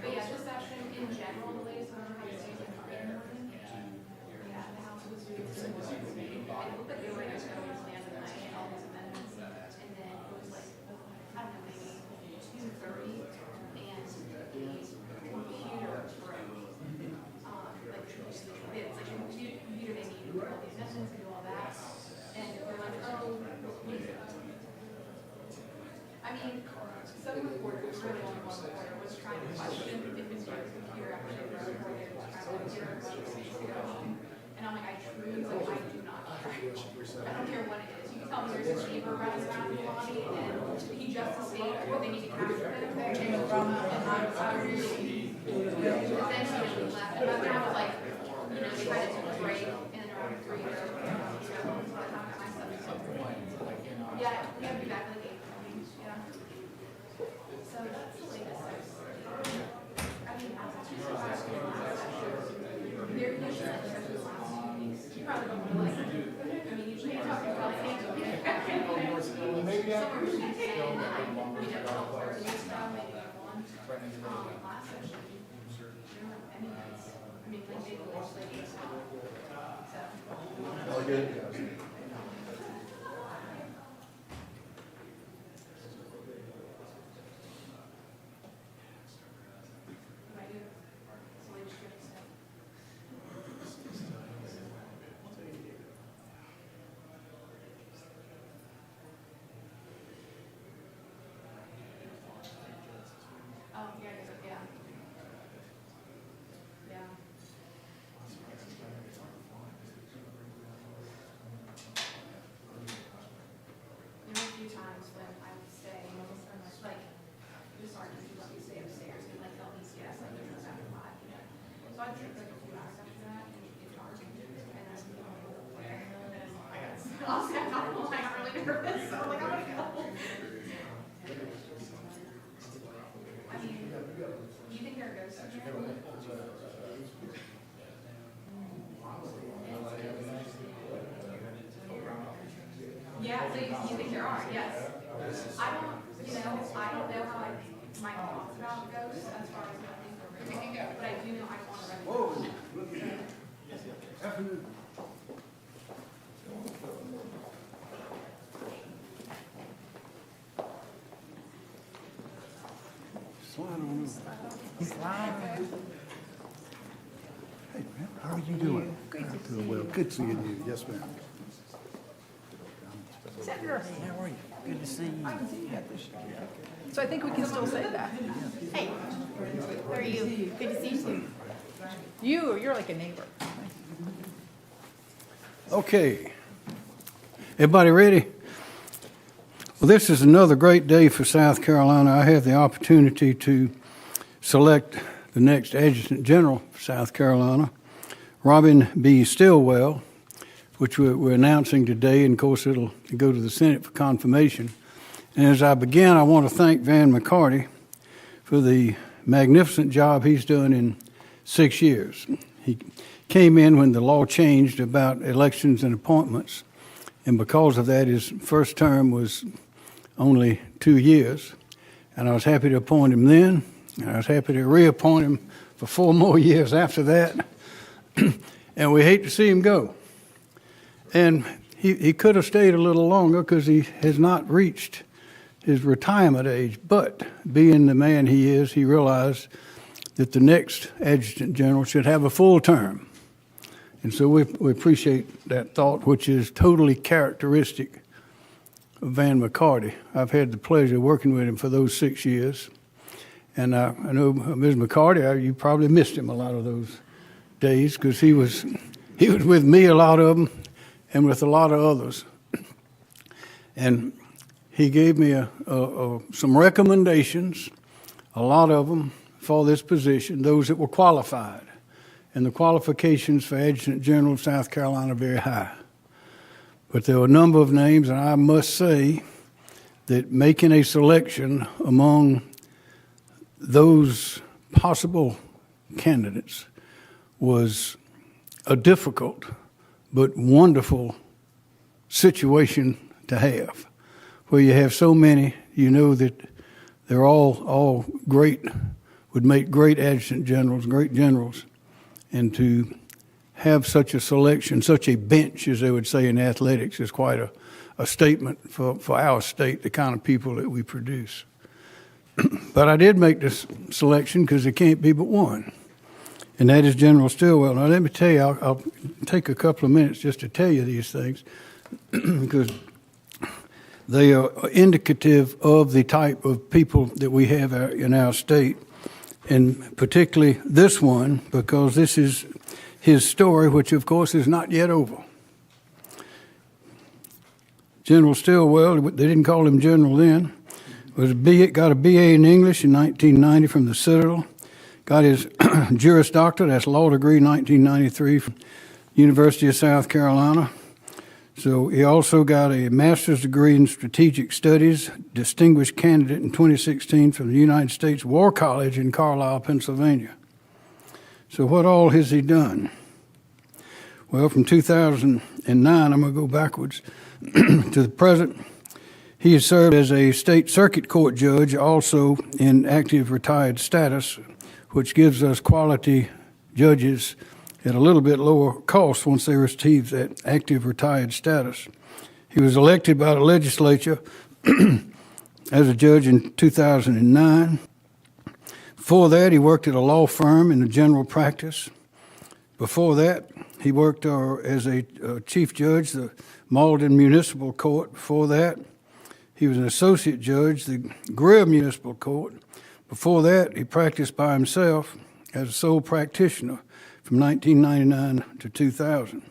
But yeah, just actually in general, the latest one I was using Friday morning. Yeah, the house was doing some work. It looked like they were gonna go and plan the night and all these amendments. And then it was like, I don't know, maybe 2:30 and the computer broke. Like, it's like the computer they need to do all the amendments and do all that. And we're like, oh, I mean, some reporters, really only one reporter, was trying to question if his computer actually broke or they were trying to figure out what it was to go home. And I'm like, I truly, like, I do not care. I don't care what it is. You can tell me there's a chamber running around the lobby and he just escaped or they need to capture him. And I really, essentially left. And by the time I was like, you know, they kind of took a break and then around 3 or so, by the time I got my stuff. Yeah, we have to be back like 8. Yeah. So that's the latest. I mean, that's just last session. They're usually like the last 2 weeks. You probably don't feel like, I mean, usually you're talking about things. Maybe after we say, you know, 12:30 and stuff, maybe 1. Last session. Anyways, I mean, like maybe it's like 8 o'clock. So. All good. Oh, yeah, yeah. Yeah. There were a few times when I would say, like, just argue, you let me stay upstairs, and like, tell me, yes, like, it was after 5, you know. So I'd take like a few hours after that, and it's dark, and then I got, honestly, I got really nervous, so I'm like, I wanna go. I mean, do you think there are ghosts in here? Yeah, so you think there are, yes. I don't, you know, I don't know how my thoughts about ghosts as far as what I think, but I do know I don't want to run. Slide on over. Hey, man, how are you doing? Doing well. Good seeing you. Yes, ma'am. Senator. Hey, how are you? Good to see you. I haven't seen you yet this year. So I think we can still say that. Hey, how are you? Good to see you. You're like a neighbor. Okay. Everybody ready? Well, this is another great day for South Carolina. I have the opportunity to select the next Adjutant General for South Carolina, Robin B. Stillwell, which we're announcing today, and of course it'll go to the Senate for confirmation. And as I begin, I want to thank Van McCarty for the magnificent job he's done in 6 years. He came in when the law changed about elections and appointments, and because of that, his first term was only 2 years, and I was happy to appoint him then, and I was happy to reappoint him for 4 more years after that, and we hate to see him go. And he could have stayed a little longer because he has not reached his retirement age, but being the man he is, he realized that the next Adjutant General should have a full term. And so we appreciate that thought, which is totally characteristic of Van McCarty. I've had the pleasure of working with him for those 6 years. And I know Ms. McCarty, you probably missed him a lot of those days because he was with me a lot of them and with a lot of others. And he gave me some recommendations, a lot of them for this position, those that were qualified. And the qualifications for Adjutant General of South Carolina are very high. But there were a number of names, and I must say that making a selection among those possible candidates was a difficult but wonderful situation to have, where you have so many you know that they're all great, would make great adjutant generals, great generals. And to have such a selection, such a bench, as they would say in athletics, is quite a statement for our state, the kind of people that we produce. But I did make this selection because there can't be but one, and that is General Stilwell. Now, let me tell you, I'll take a couple of minutes just to tell you these things because they are indicative of the type of people that we have in our state, and particularly this one, because this is his story, which, of course, is not yet over. General Stilwell, they didn't call him General then, got a BA in English in 1990 from the Citadel, got his Juris Doctor, that's law degree, 1993 from University of South Carolina. So he also got a master's degree in strategic studies, distinguished candidate in 2016 from the United States War College in Carlisle, Pennsylvania. So what all has he done? Well, from 2009, I'm going to go backwards to the present. He has served as a state circuit court judge, also in active retired status, which gives us quality judges at a little bit lower cost once they receive that active retired status. He was elected by the legislature as a judge in 2009. Before that, he worked at a law firm in the general practice. Before that, he worked as a chief judge, the Malden Municipal Court. Before that, he was an associate judge, the Greer Municipal Court. Before that, he practiced by himself as a sole practitioner from 1999 to 2000.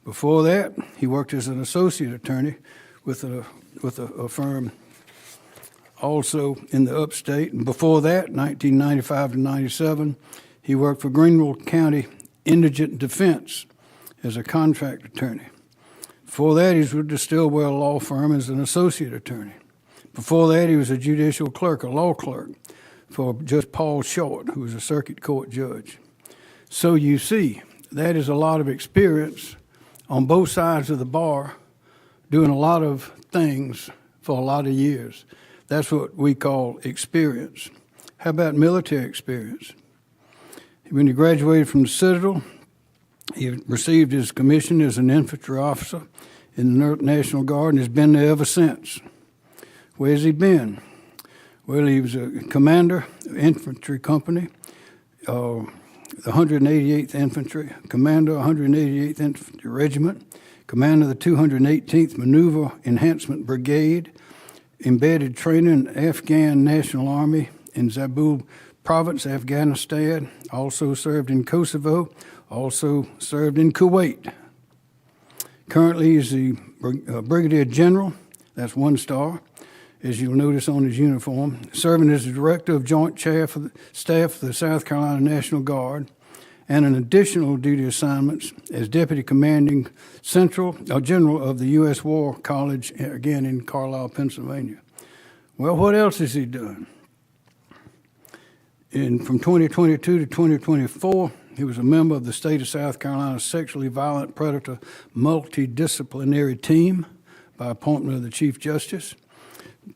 Before that, he worked as an associate attorney with a firm also in the upstate. And before that, 1995 to 97, he worked for Greenville County Indigent Defense as a contract attorney. Before that, he was with the Stilwell Law Firm as an associate attorney. Before that, he was a judicial clerk, a law clerk, for Judge Paul Short, who was a circuit court judge. So you see, that is a lot of experience on both sides of the bar, doing a lot of things for a lot of years. That's what we call experience. How about military experience? When he graduated from the Citadel, he received his commission as an infantry officer in the National Guard and has been there ever since. Where has he been? Well, he was a commander of infantry company, the 188th Infantry, commander of 188th Infantry Regiment, commander of the 218th Maneuver Enhancement Brigade, embedded training in the Afghan National Army in Zabul Province, Afghanistan, also served in Kosovo, also served in Kuwait. Currently, he's the Brigadier General, that's 1 star, as you'll notice on his uniform, serving as the Director of Joint Staff of the South Carolina National Guard, and an additional duty assignments as Deputy Commanding General of the U.S. War College, again in Carlisle, Pennsylvania. Well, what else has he done? From 2022 to 2024, he was a member of the State of South Carolina's Sexually Violent Predator Multidisciplinary Team by appointment of the Chief Justice.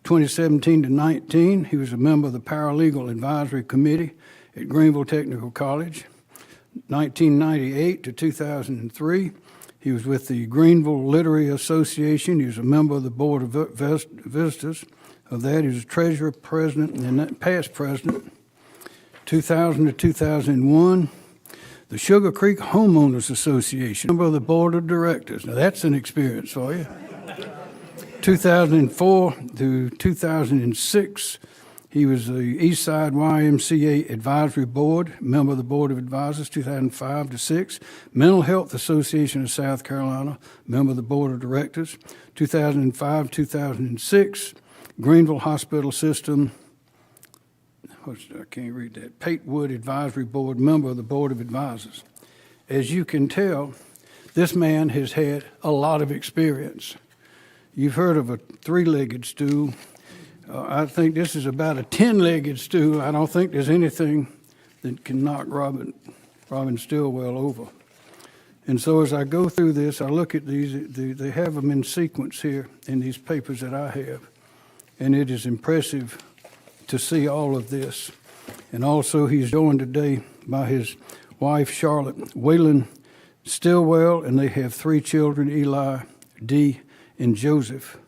2017 to 19, he was a member of the Paralegal Advisory Committee at Greenville Technical College. 1998 to 2003, he was with the Greenville Literary Association. He was a member of the Board of Visitors. Of that, he was treasurer, president, and past president. 2000 to 2001, the Sugar Creek Homeowners Association, member of the Board of Directors. Now, that's an experience for you. 2004 to 2006, he was the Eastside YMCA Advisory Board, member of the Board of Advisors, 2005 to 6. Mental Health Association of South Carolina, member of the Board of Directors, 2005, 2006. Greenville Hospital System, I can't read that, Patewood Advisory Board, member of the Board of Advisors. As you can tell, this man has had a lot of experience. You've heard of a 3-legged stool. I think this is about a 10-legged stool. I don't think there's anything that can knock Robin Stilwell over. And so as I go through this, I look at these, they have them in sequence here in these papers that I have. and it is impressive to see all of this. And also, he's joined today by his wife, Charlotte Whalen Stillwell, and they have 3 children, Eli, Dee, and Joseph.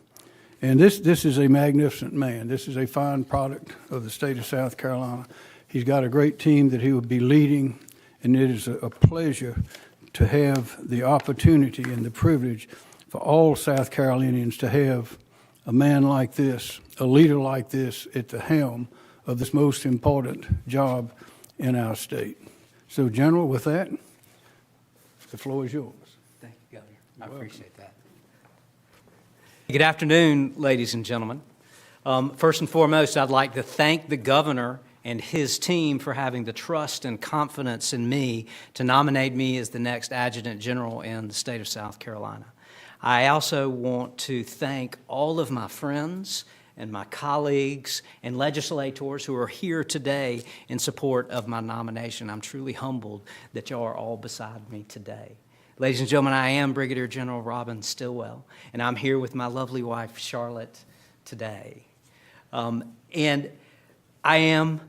And this is a magnificent man. This is a fine product of the state of South Carolina. He's got a great team that he will be leading, and it is a pleasure to have the opportunity and the privilege for all South Carolinians to have a man like this, a leader like this at the helm of this most important job in our state. So, General, with that, the floor is yours. Thank you, Governor. I appreciate that. Good afternoon, ladies and gentlemen. First and foremost, I'd like to thank the governor and his team for having the trust and confidence in me to nominate me as the next Adjutant General in the state of South Carolina. I also want to thank all of my friends and my colleagues and legislators who are here today in support of my nomination. I'm truly humbled that y'all are all beside me today. Ladies and gentlemen, I am Brigadier General Robin Stillwell, and I'm here with my lovely wife, Charlotte, today. And I am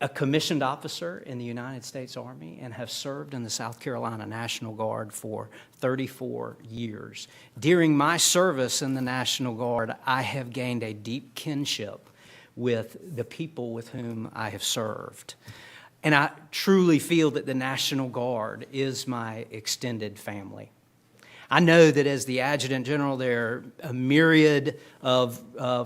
a commissioned officer in the United States Army and have served in the South Carolina National Guard for 34 years. During my service in the National Guard, I have gained a deep kinship with the people with whom I have served. And I truly feel that the National Guard is my extended family. I know that as the Adjutant General, there are a myriad of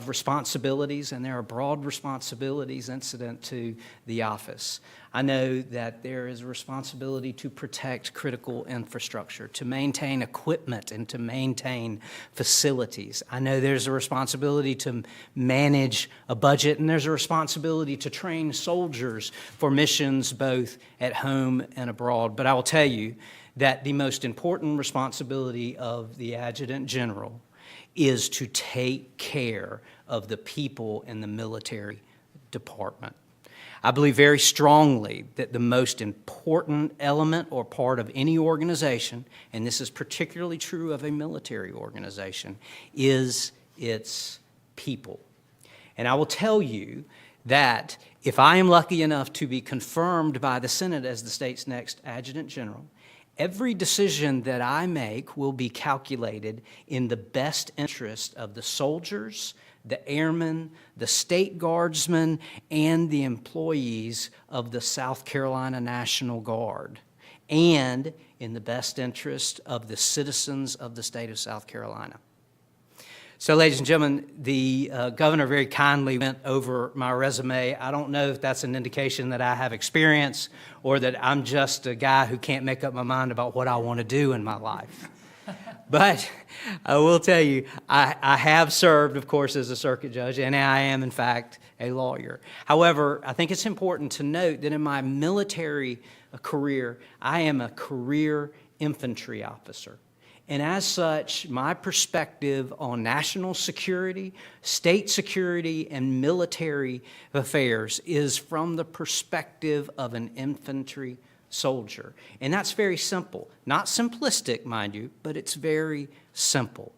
responsibilities, and there are broad responsibilities incident to the office. I know that there is a responsibility to protect critical infrastructure, to maintain equipment, and to maintain facilities. I know there's a responsibility to manage a budget, and there's a responsibility to train soldiers for missions both at home and abroad. But I will tell you that the most important responsibility of the Adjutant General is to take care of the people in the military department. I believe very strongly that the most important element or part of any organization, and this is particularly true of a military organization, is its people. And I will tell you that if I am lucky enough to be confirmed by the Senate as the state's next Adjutant General, every decision that I make will be calculated in the best interest of the soldiers, the airmen, the state guardsmen, and the employees of the South Carolina National Guard, and in the best interest of the citizens of the state of South Carolina. So, ladies and gentlemen, the governor very kindly went over my resume. I don't know if that's an indication that I have experience or that I'm just a guy who can't make up my mind about what I want to do in my life. But I will tell you, I have served, of course, as a circuit judge, and I am, in fact, a lawyer. However, I think it's important to note that in my military career, I am a career infantry officer. And as such, my perspective on national security, state security, and military affairs is from the perspective of an infantry soldier. And that's very simple. Not simplistic, mind you, but it's very simple.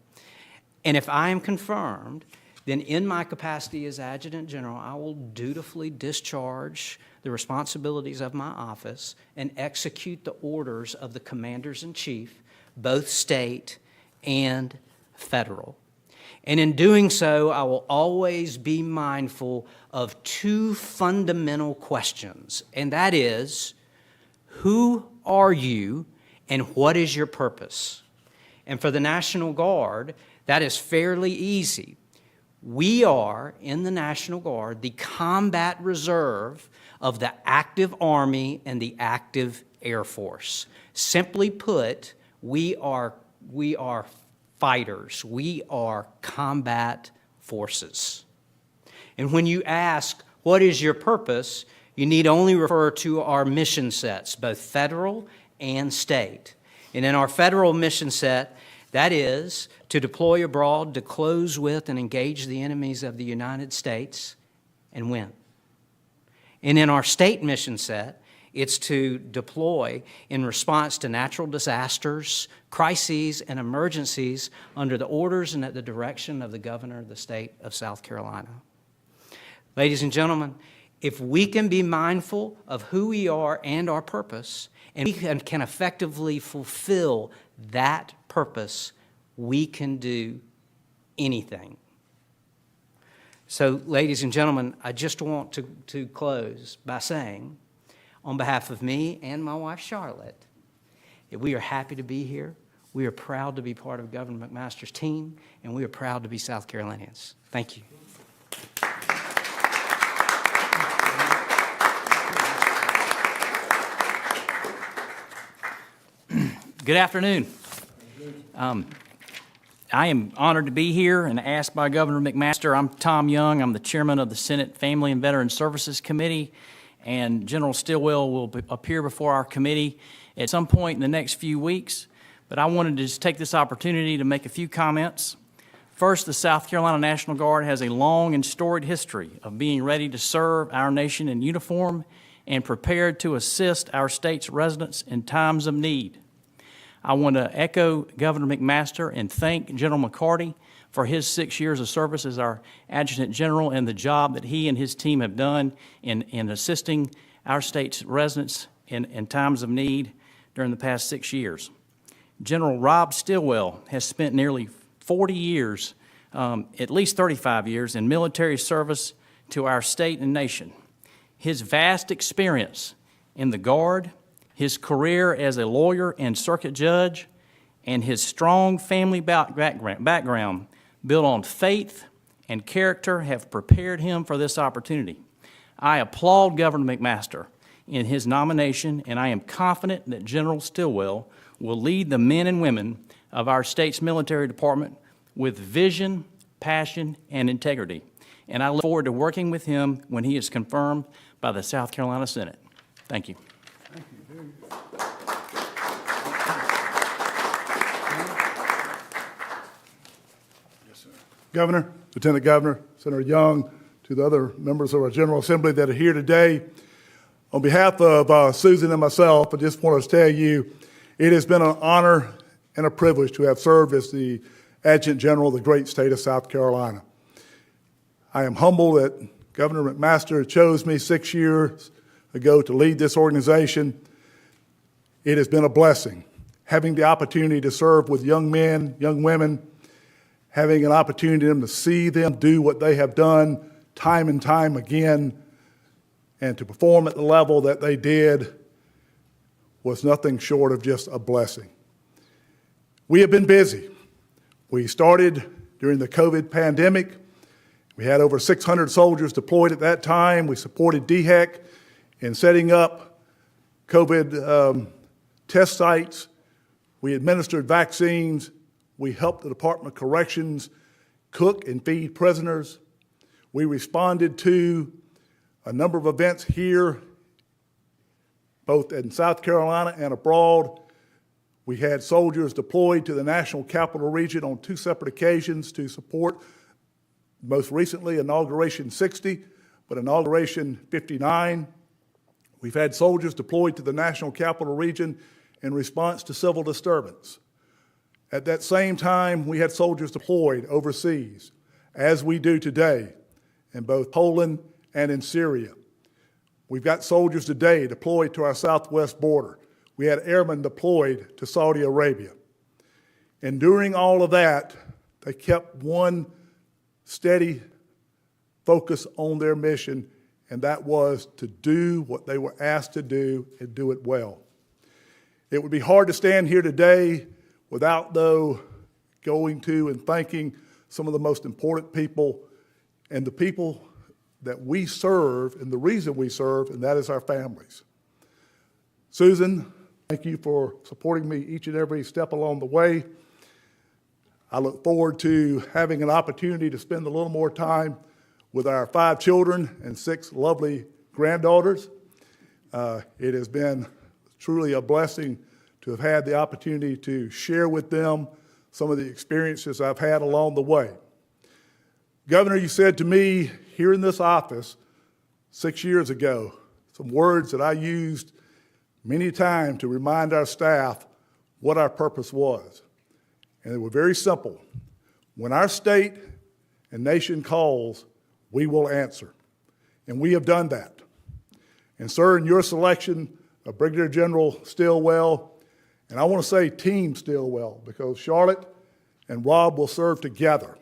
And if I am confirmed, then in my capacity as Adjutant General, I will dutifully discharge the responsibilities of my office and execute the orders of the commanders-in-chief, both state and federal. And in doing so, I will always be mindful of 2 fundamental questions, and that is, who are you and what is your purpose? And for the National Guard, that is fairly easy. We are, in the National Guard, the combat reserve of the active Army and the active Air Force. Simply put, we are fighters. We are combat forces. And when you ask, what is your purpose, you need only refer to our mission sets, both federal and state. And in our federal mission set, that is to deploy abroad, to close with and engage the enemies of the United States and win. And in our state mission set, It's to deploy in response to natural disasters, crises, and emergencies under the orders and at the direction of the governor of the state of South Carolina. Ladies and gentlemen, if we can be mindful of who we are and our purpose, and we can effectively fulfill that purpose, we can do anything. So, ladies and gentlemen, I just want to close by saying, on behalf of me and my wife, Charlotte, that we are happy to be here. We are proud to be part of Governor McMaster's team, and we are proud to be South Carolinians. Thank you. Good afternoon. I am honored to be here and asked by Governor McMaster. I'm Tom Young. I'm the chairman of the Senate Family and Veteran Services Committee, and General Stillwell will appear before our committee at some point in the next few weeks. But I wanted to just take this opportunity to make a few comments. First, the South Carolina National Guard has a long and storied history of being ready to serve our nation in uniform and prepared to assist our state's residents in times of need. I want to echo Governor McMaster and thank General McCarty for his 6 years of service as our Adjutant General and the job that he and his team have done in assisting our state's residents in times of need during the past 6 years. General Rob Stillwell has spent nearly 40 years, at least 35 years, in military service to our state and nation. His vast experience in the Guard, his career as a lawyer and circuit judge, and his strong family background built on faith and character have prepared him for this opportunity. I applaud Governor McMaster in his nomination, and I am confident that General Stillwell will lead the men and women of our state's military department with vision, passion, and integrity. And I look forward to working with him when he is confirmed by the South Carolina Senate. Thank you. Governor, Lieutenant Governor, Senator Young, to the other members of our General Assembly that are here today. On behalf of Susan and myself, I just want to tell you it has been an honor and a privilege to have served as the Adjutant General of the great state of South Carolina. I am humbled that Governor McMaster chose me 6 years ago to lead this organization. It has been a blessing, having the opportunity to serve with young men, young women, having an opportunity to see them do what they have done time and time again, and to perform at the level that they did was nothing short of just a blessing. We have been busy. We started during the COVID pandemic. We had over 600 soldiers deployed at that time. We supported DHEC in setting up COVID test sites. We administered vaccines. We helped the Department of Corrections cook and feed prisoners. We responded to a number of events here, both in South Carolina and abroad. We had soldiers deployed to the National Capital Region on 2 separate occasions to support, most recently, Inauguration 60, but Inauguration 59. We've had soldiers deployed to the National Capital Region in response to civil disturbance. At that same time, we had soldiers deployed overseas, as we do today, in both Poland and in Syria. We've got soldiers today deployed to our southwest border. We had airmen deployed to Saudi Arabia. And during all of that, they kept one steady focus on their mission, and that was to do what they were asked to do and do it well. It would be hard to stand here today without, though, going to and thanking some of the most important people and the people that we serve and the reason we serve, and that is our families. Susan, thank you for supporting me each and every step along the way. I look forward to having an opportunity to spend a little more time with our 5 children and 6 lovely granddaughters. It has been truly a blessing to have had the opportunity to share with them some of the experiences I've had along the way. Governor, you said to me here in this office 6 years ago, some words that I used many times to remind our staff what our purpose was. And it was very simple. When our state and nation calls, we will answer. And we have done that. And sir, in your selection of Brigadier General Stillwell, and I want to say Team Stillwell, because Charlotte and Rob will serve together.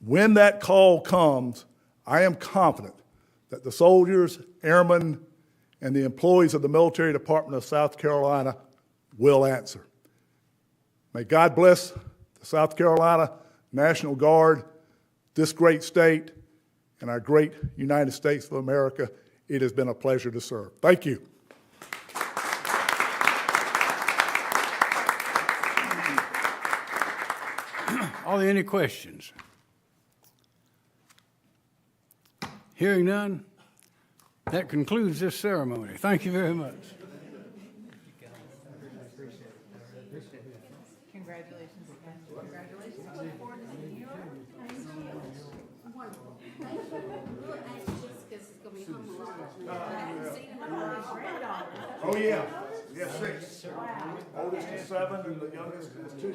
When that call comes, I am confident that the soldiers, airmen, and the employees of the Military Department of South Carolina will answer. May God bless the South Carolina National Guard, this great state, and our great United States of America. It has been a pleasure to serve. Thank you. Are there any questions? Hearing none, that concludes this ceremony. Thank you very much. Congratulations. Congratulations. Oh, yeah. Yeah, 6. Oldest is 7 and the youngest is 2.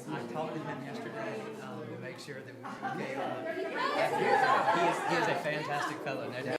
I talked to him yesterday to make sure that we were okay. He is a fantastic fellow, no doubt.